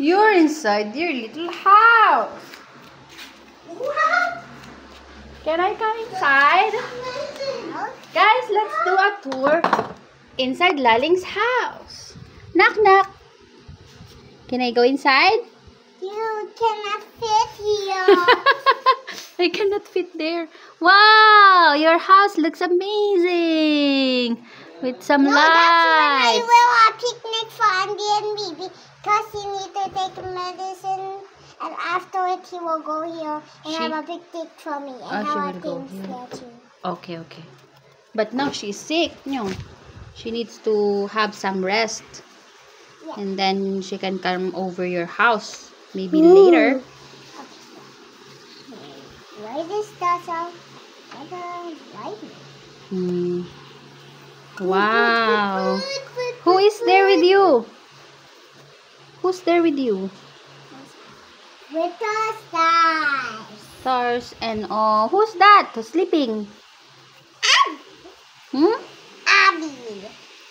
You're inside your little house. What? Can I come inside? Guys, let's do a tour inside Laling's house. Knock, knock. Can I go inside? You cannot fit here. I cannot fit there. Wow, your house looks amazing. With some No, that's when I lights. will a picnic for Andy and me because he need to take medicine and afterwards he will go here and have a picnic for me and she have will go things here. there too. Okay, okay. But now she's sick. No. She needs to have some rest. Yeah. And then she can come over your house. Maybe later. Why this does out? Wow. Who is there with you? Who's there with you? With the stars. Stars and all. Who's that? Who's sleeping? Hmm? Abby.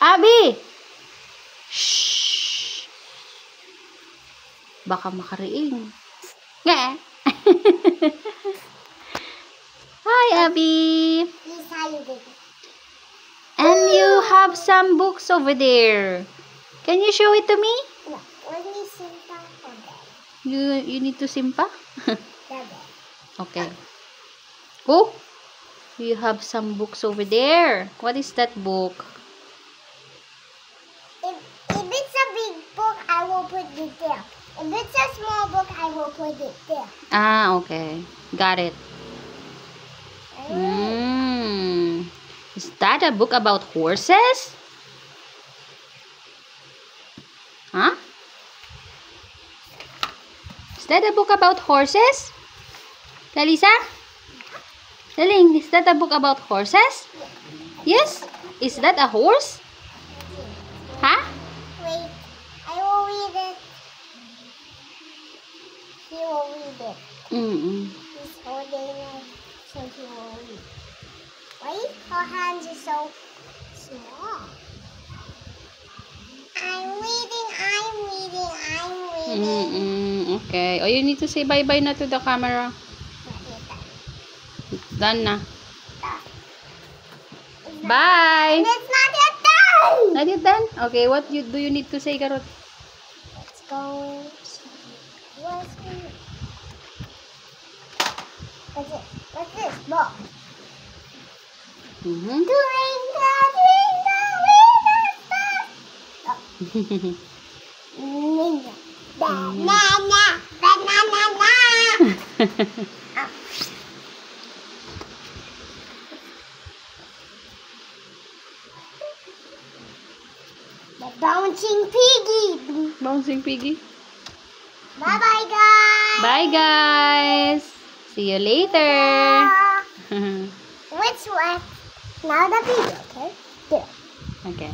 Abby! Shh! Baka makariing. Yeah. Hi, Abby! He's hiding. And you have some books over there. Can you show it to me? No, only simple for that. You need to simpa? That. Okay. Oh, you have some books over there. What is that book? If it's a big book, I will put it there. If it's a small book, I will put it there. Ah, okay. Got it. Is that a book about horses? Huh? Is that a book about horses? Lalisa? Laling, is that a book about horses? Yes? Is that a horse? Huh? Wait, I will read it. He will read it. He's holding it, so he will read. Wait, her hands are so small. I'm reading. Okay. Oh, you need to say bye-bye na to the camera. It's done na. Bye! And it's not yet done! Not yet done? Okay, what do you need to say, Karot? Let's go. What's this? Look. Twinkle, twinkle, Ninja. Banana. The bouncing piggy. Bouncing piggy. Bye-bye, guys. Bye, guys. See you later. Which one? Now the video, okay? There. Okay.